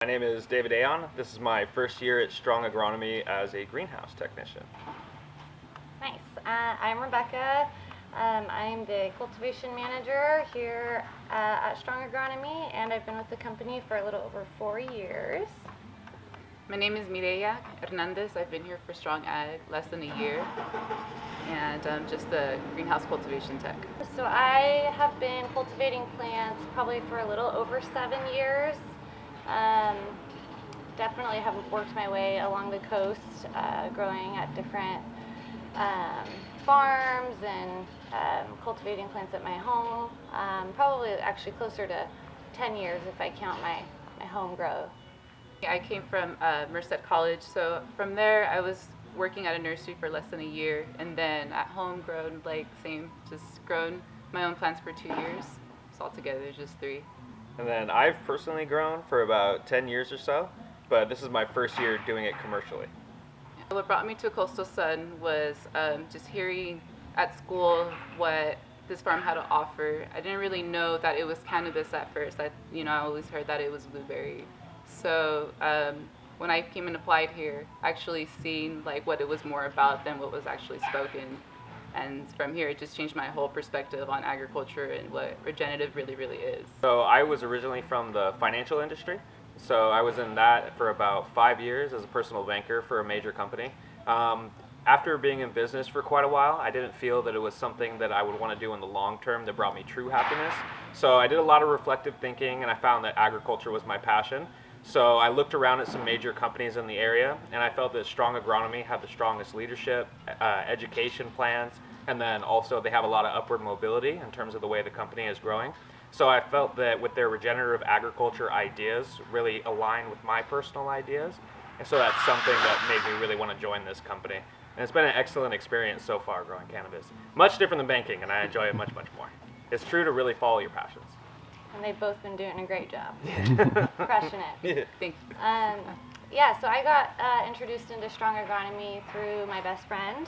My name is David Aon. This is my first year at Strong Agronomy as a greenhouse technician. Nice. I'm Rebecca. I'm the cultivation manager here at Strong Agronomy, and I've been with the company for a little over 4 years. My name is Mireya Hernandez. I've been here for Strong Ag less than a year, and I'm just the greenhouse cultivation tech. So I have been cultivating plants probably for a little over 7 years. Definitely have worked my way along the coast, growing at different farms and cultivating plants at my home. Probably actually closer to 10 years if I count my home grow. I came from Merced College, so from there I was working at a nursery for less than a year, and then at home grown, just grown my own plants for 2 years. So altogether just 3. And then I've personally grown for about 10 years or so, but this is my first year doing it commercially. What brought me to Coastal Sun was just hearing at school what this farm had to offer. I didn't really know that it was cannabis at first. I always heard that it was blueberry. So when I came and applied here, actually seeing like what it was more about than what was actually spoken. And from here, it just changed my whole perspective on agriculture and what regenerative really, really is. So I was originally from the financial industry. So I was in that for about 5 years as a personal banker for a major company. After being in business for quite a while, I didn't feel that it was something that I would want to do in the long term that brought me true happiness. So I did a lot of reflective thinking, and I found that agriculture was my passion. So I looked around at some major companies in the area, and I felt that Strong Agronomy had the strongest leadership, education plans, and then also they have a lot of upward mobility in terms of the way the company is growing. So I felt that with their regenerative agriculture ideas really aligned with my personal ideas, and so that's something that made me really want to join this company. And it's been an excellent experience so far growing cannabis. Much different than banking, and I enjoy it much, much more. It's true to really follow your passions. And they've both been doing a great job. Crushing it. Thank you. Yeah, so I got introduced into Strong Agronomy through my best friend.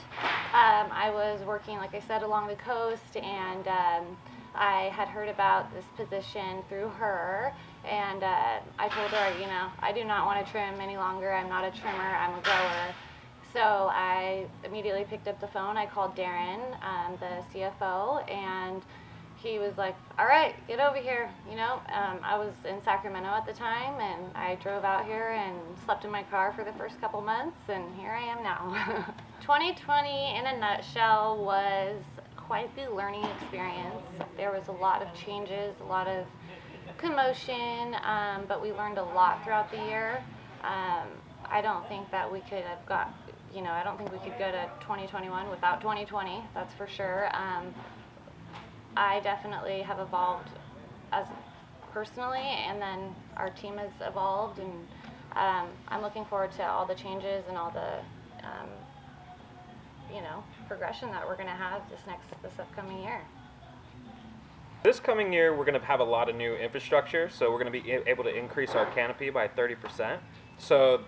I was working, like I said, along the coast, and I had heard about this position through her, and I told her, I do not want to trim any longer. I'm not a trimmer, I'm a grower. So I immediately picked up the phone. I called Darren, the CFO, and he was like, all right, get over here. I was in Sacramento at the time, and I drove out here and slept in my car for the first couple months, and here I am now. 2020 in a nutshell was quite the learning experience. There was a lot of changes, a lot of commotion, but we learned a lot throughout the year. I don't think that we could have I don't think we could go to 2021 without 2020, that's for sure. I definitely have evolved as personally, and then our team has evolved, and I'm looking forward to all the changes and all the progression that we're going to have this upcoming year. This coming year, we're going to have a lot of new infrastructure, so we're going to be able to increase our canopy by 30%. So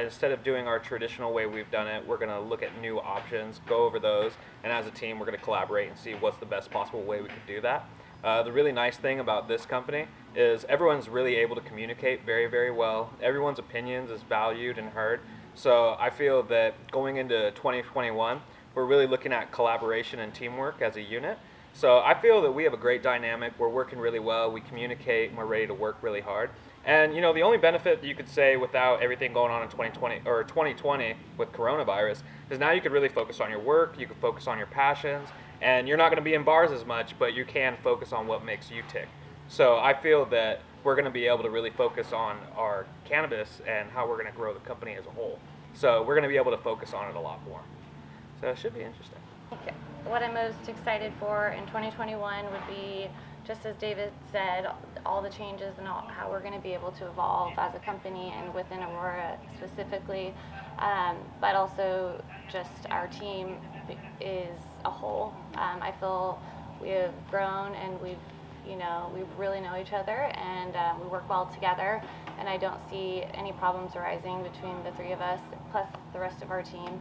instead of doing our traditional way we've done it, we're going to look at new options, go over those, and as a team, we're going to collaborate and see what's the best possible way we could do that. The really nice thing about this company is everyone's really able to communicate very, very well. Everyone's opinions is valued and heard. So I feel that going into 2021, we're really looking at collaboration and teamwork as a unit. So I feel that we have a great dynamic. We're working really well. We communicate, and we're ready to work really hard. And the only benefit you could say without everything going on in 2020 with coronavirus is now you could really focus on your work. You could focus on your passions, and you're not going to be in bars as much, but you can focus on what makes you tick. So I feel that we're going to be able to really focus on our cannabis and how we're going to grow the company as a whole. So we're going to be able to focus on it a lot more. So it should be interesting. Okay. What I'm most excited for in 2021 would be, just as David said, all the changes and how we're going to be able to evolve as a company and within Aurora specifically, but also just our team is a whole. I feel we have grown, and we really know each other, and we work well together, and I don't see any problems arising between the three of us plus the rest of our team.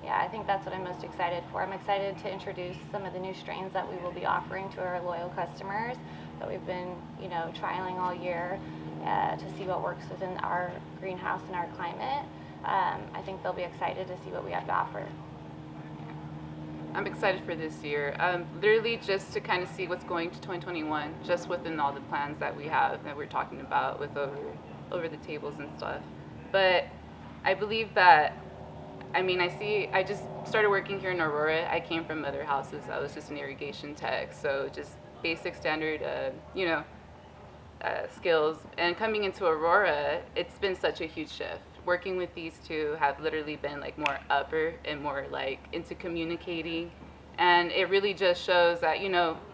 Yeah, I think that's what I'm most excited for. I'm excited to introduce some of the new strains that we will be offering to our loyal customers that we've been, trialing all year. to see what works within our greenhouse and our climate. I think they'll be excited to see what we have to offer. I'm excited for this year. Literally just to kind of see what's going to 2021, just within all the plans that we have that we're talking about with over the tables and stuff. But I believe that, I just started working here in Aurora. I came from other houses. I was just an irrigation tech, so just basic standard, skills. And coming into Aurora, it's been such a huge shift. Working with these two have literally been like more upper and more like into communicating. And it really just shows that,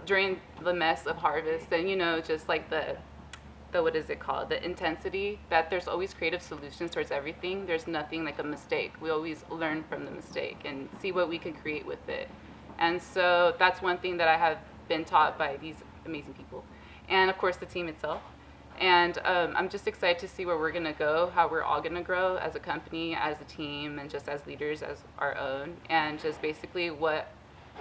during the mess of harvest and, just like the what is it called, the intensity, that there's always creative solutions towards everything. There's nothing like a mistake. We always learn from the mistake and see what we can create with it. And so that's one thing that I have been taught by these amazing people, and of course the team itself. And I'm just excited to see where we're going to go, how we're all going to grow as a company, as a team, and just as leaders, as our own, and just basically what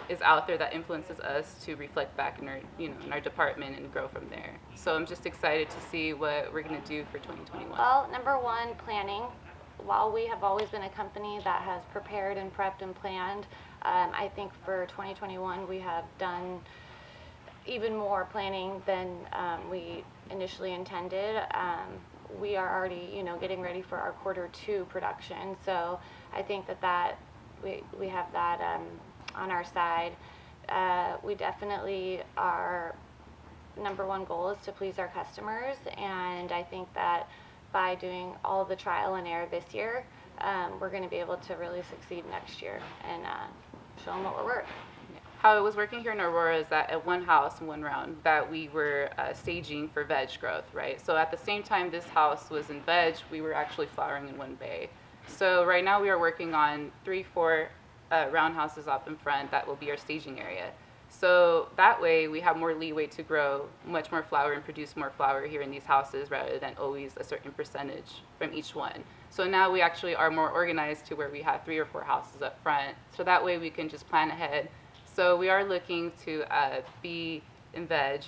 is out there that influences us to reflect back in our, in our department and grow from there. So I'm just excited to see what we're going to do for 2021. Well, number one, planning. While we have always been a company that has prepared and prepped and planned, I think for 2021 we have done even more planning than we initially intended. We are already, getting ready for our Q2 production. So I think that we have that on our side. We definitely, our number one goal is to please our customers, and I think that by doing all the trial and error this year, we're going to be able to really succeed next year and show them what we're worth. How it was working here in Aurora is that at one house, one round, that we were staging for veg growth, right? So at the same time this house was in veg, we were actually flowering in one bay. So right now we are working on 3-4 round houses up in front that will be our staging area. So that way we have more leeway to grow much more flower and produce more flower here in these houses rather than always a certain percentage from each one. So now we actually are more organized to where we have 3 or 4 houses up front. So that way we can just plan ahead. So we are looking to be in veg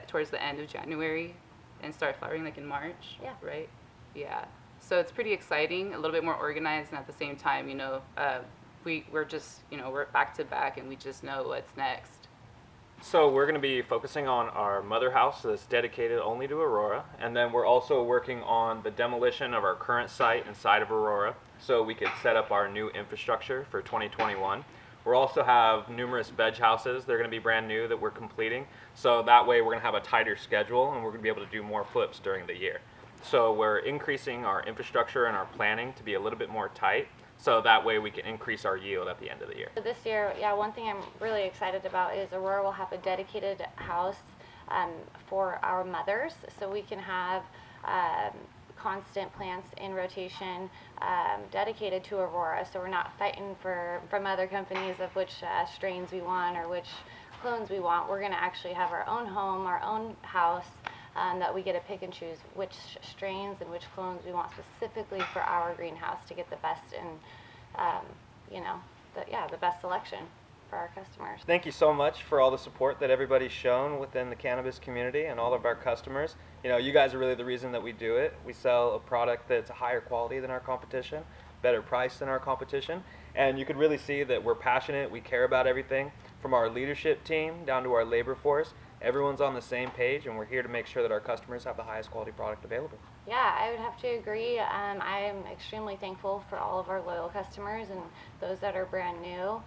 towards the end of January and start flowering like in March. Yeah. Right? Yeah. So it's pretty exciting, a little bit more organized, and at the same time, we're just, we're back to back and we just know what's next. So we're going to be focusing on our mother house that's dedicated only to Aurora, and then we're also working on the demolition of our current site inside of Aurora so we could set up our new infrastructure for 2021. We'll also have numerous veg houses. They're going to be brand new that we're completing. So that way we're going to have a tighter schedule and we're going to be able to do more flips during the year. So we're increasing our infrastructure and our planning to be a little bit more tight. So that way we can increase our yield at the end of the year. So this year, one thing I'm really excited about is Aurora will have a dedicated house for our mothers. So we can have constant plants in rotation dedicated to Aurora, so we're not fighting from other companies of which strains we want or which clones we want. We're going to actually have our own home, our own house, that we get to pick and choose which strains and which clones we want specifically for our greenhouse to get the best and the best selection for our customers. Thank you so much for all the support that everybody's shown within the cannabis community and all of our customers. You guys are really the reason that we do it. We sell a product that's a higher quality than our competition, better price than our competition, and you could really see that we're passionate, we care about everything, from our leadership team down to our labor force. Everyone's on the same page, and we're here to make sure that our customers have the highest quality product available. Yeah, I would have to agree. I am extremely thankful for all of our loyal customers and those that are brand new.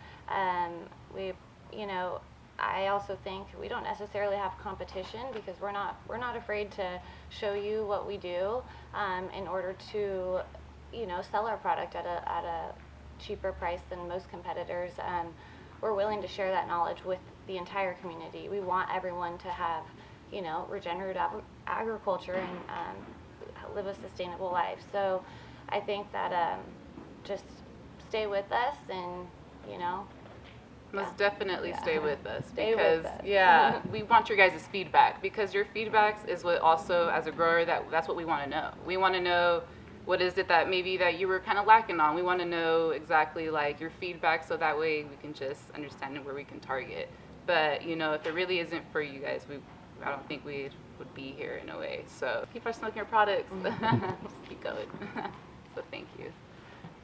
I also think we don't necessarily have competition because we're not afraid to show you what we do in order to, sell our product at a cheaper price than most competitors. We're willing to share that knowledge with the entire community. We want everyone to have, regenerative agriculture and live a sustainable life. So I think that just stay with us and, Most definitely stay with us Stay because with us. we want your guys' feedback because your feedbacks is what also as a grower that's what we want to know. We want to know what is it that maybe that you were kind of lacking on. We want to know exactly like your feedback so that way we can just understand where we can target. But if it really isn't for you guys, I don't think we would be here in a way. So keep our smoking your products. Just keep going.